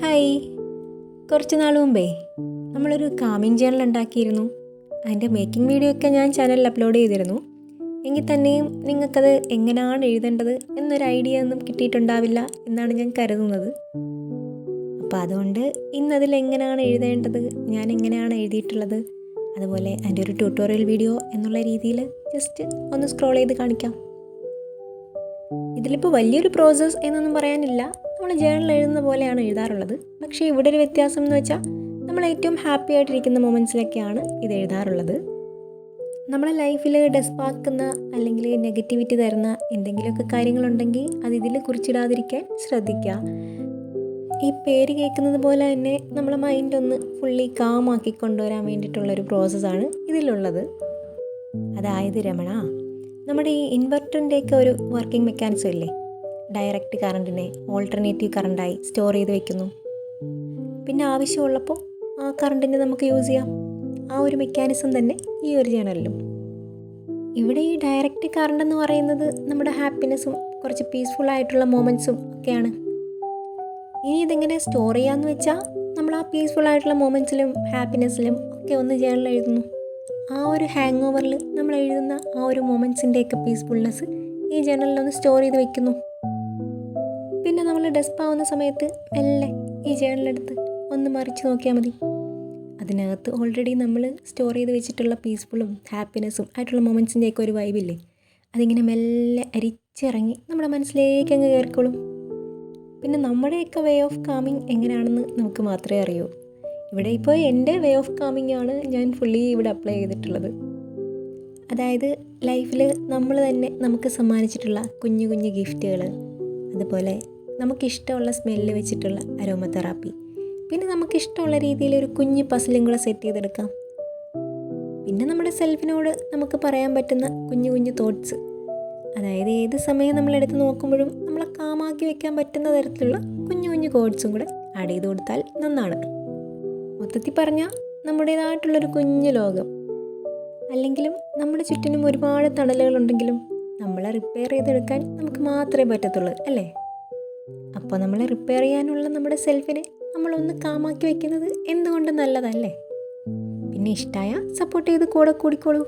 Hi. കുറച്ച് നാൾ മുമ്പേ നമ്മളൊരു കാമിങ് ചാനൽ ഉണ്ടാക്കിയിരുന്നു. അതിൻ്റെ മേക്കിംഗ് വീഡിയോ ഒക്കെ ഞാൻ ചാനലിൽ അപ്ലോഡ് ചെയ്തിരുന്നു. എങ്കിൽ തന്നെയും നിങ്ങൾക്കത് എങ്ങനെയാണ് എഴുതേണ്ടത് എന്നൊരു ഐഡിയ ഒന്നും കിട്ടിയിട്ടുണ്ടാവില്ല എന്നാണ് ഞാൻ കരുതുന്നത്. അപ്പോൾ അതുകൊണ്ട് ഇന്നതിൽ എങ്ങനെയാണ് എഴുതേണ്ടത്, ഞാൻ എങ്ങനെയാണ് എഴുതിയിട്ടുള്ളത്, അതുപോലെ അതിൻ്റെ ഒരു ട്യൂട്ടോറിയൽ വീഡിയോ എന്നുള്ള രീതിയിൽ ജസ്റ്റ് ഒന്ന് സ്ക്രോൾ ചെയ്ത് കാണിക്കാം. ഇതിലിപ്പോൾ വലിയൊരു പ്രോസസ്സ് എന്നൊന്നും പറയാനില്ല. നമ്മൾ ജേണൽ എഴുതുന്ന പോലെയാണ് എഴുതാറുള്ളത്. പക്ഷേ ഇവിടെ ഒരു വ്യത്യാസം എന്ന് വെച്ചാൽ നമ്മൾ ഏറ്റവും ഹാപ്പി ആയിട്ടിരിക്കുന്ന മൊമെൻറ്റ്സിലൊക്കെയാണ് ഇത് എഴുതാറുള്ളത്. നമ്മളെ ലൈഫിൽ ഡെസ്പാക്കുന്ന അല്ലെങ്കിൽ നെഗറ്റിവിറ്റി തരുന്ന എന്തെങ്കിലുമൊക്കെ കാര്യങ്ങളുണ്ടെങ്കിൽ അത് ഇതിൽ കുറിച്ചിടാതിരിക്കാൻ ശ്രദ്ധിക്കുക. ഈ പേര് കേൾക്കുന്നത് പോലെ തന്നെ നമ്മളെ മൈൻഡ് ഒന്ന് ഫുള്ളി കാമാക്കി കൊണ്ടുവരാൻ വേണ്ടിയിട്ടുള്ളൊരു പ്രോസസ്സാണ് ഇതിലുള്ളത്. അതായത് രമണ, നമ്മുടെ ഈ ഇൻവെർട്ടറിൻ്റെയൊക്കെ ഒരു വർക്കിംഗ് മെക്കാനിസം ഇല്ലേ? ഡയറക്റ്റ് കറണ്ടിനെ ഓൾട്ടർനേറ്റീവ് കറണ്ടായി സ്റ്റോർ ചെയ്ത് വെക്കുന്നു. പിന്നെ ആവശ്യമുള്ളപ്പോൾ ആ കറണ്ടിനെ നമുക്ക് യൂസ് ചെയ്യാം. ആ ഒരു മെക്കാനിസം തന്നെ ഈ ഒരു ജേണലിലും. ഇവിടെ ഈ ഡയറക്റ്റ് കറണ്ട് എന്ന് പറയുന്നത് നമ്മുടെ ഹാപ്പിനെസ്സും കുറച്ച് പീസ്ഫുൾ ആയിട്ടുള്ള മൊമെൻറ്റ്സും ഒക്കെയാണ്. ഇനി ഇതെങ്ങനെ സ്റ്റോർ ചെയ്യാമെന്ന് വെച്ചാൽ നമ്മൾ ആ പീസ്ഫുൾ ആയിട്ടുള്ള മൊമെൻറ്റ്സിലും ഹാപ്പിനെസ്സിലും ഒക്കെ ഒന്ന് ജേണൽ എഴുതുന്നു. ആ ഒരു ഹാങ് ഓവറിൽ നമ്മൾ എഴുതുന്ന ആ ഒരു മൊമെൻറ്റ്സിൻ്റെയൊക്കെ പീസ്ഫുൾനെസ് ഈ ജേണലിലൊന്ന് സ്റ്റോർ ചെയ്ത് വെക്കുന്നു. പിന്നെ നമ്മൾ ഡെസ്പ് ആവുന്ന സമയത്ത് മെല്ലെ ഈ ജേണലെടുത്ത് ഒന്ന് മറിച്ച് നോക്കിയാൽ മതി. അതിനകത്ത് ഓൾറെഡി നമ്മൾ സ്റ്റോർ ചെയ്ത് വെച്ചിട്ടുള്ള പീസ്ഫുള്ളും ഹാപ്പിനെസ്സും ആയിട്ടുള്ള മൊമെൻറ്റ്സിൻ്റെയൊക്കെ ഒരു വൈബില്ലേ, അതിങ്ങനെ മെല്ലെ അരിച്ചിറങ്ങി നമ്മുടെ മനസ്സിലേക്ക് അങ്ങ് കയറിക്കോളും. പിന്നെ നമ്മുടെയൊക്കെ വേ ഓഫ് കാമിങ് എങ്ങനെയാണെന്ന് നമുക്ക് മാത്രമേ അറിയൂ. ഇവിടെ ഇപ്പോൾ എൻ്റെ വേ ഓഫ് കാമിങ് ആണ് ഞാൻ ഫുള്ളി ഇവിടെ അപ്ലൈ ചെയ്തിട്ടുള്ളത്. അതായത് ലൈഫിൽ നമ്മൾ തന്നെ നമുക്ക് സമ്മാനിച്ചിട്ടുള്ള കുഞ്ഞു കുഞ്ഞു ഗിഫ്റ്റുകൾ, അതുപോലെ നമുക്കിഷ്ടമുള്ള സ്മെല്ല് വെച്ചിട്ടുള്ള അരോമ തെറാപ്പി, പിന്നെ നമുക്കിഷ്ടമുള്ള രീതിയിൽ ഒരു കുഞ്ഞു പസിലും കൂടെ സെറ്റ് ചെയ്തെടുക്കാം. പിന്നെ നമ്മുടെ സെൽഫിനോട് നമുക്ക് പറയാൻ പറ്റുന്ന കുഞ്ഞു കുഞ്ഞു തോട്ട്സ്, അതായത് ഏത് സമയം നമ്മളെടുത്ത് നോക്കുമ്പോഴും നമ്മളെ കാമാക്കി വെക്കാൻ പറ്റുന്ന തരത്തിലുള്ള കുഞ്ഞു കുഞ്ഞു കോഡ്സും കൂടെ ആഡ് ചെയ്ത് കൊടുത്താൽ നന്നാണ്. മൊത്തത്തിൽ പറഞ്ഞാൽ നമ്മുടേതായിട്ടുള്ളൊരു കുഞ്ഞു ലോകം. അല്ലെങ്കിലും നമ്മുടെ ചുറ്റിനും ഒരുപാട് തണലുകളുണ്ടെങ്കിലും നമ്മളെ റിപ്പയർ ചെയ്തെടുക്കാൻ നമുക്ക് മാത്രമേ പറ്റത്തുള്ളൂ, അല്ലേ? അപ്പോൾ നമ്മളെ റിപ്പയർ ചെയ്യാനുള്ള നമ്മുടെ സെൽഫിനെ നമ്മളൊന്ന് കാമാക്കി വെക്കുന്നത് എന്തുകൊണ്ടും നല്ലതല്ലേ? പിന്നെ ഇഷ്ടമായ സപ്പോർട്ട് ചെയ്ത് കൂടെ കൂടിക്കോളൂ.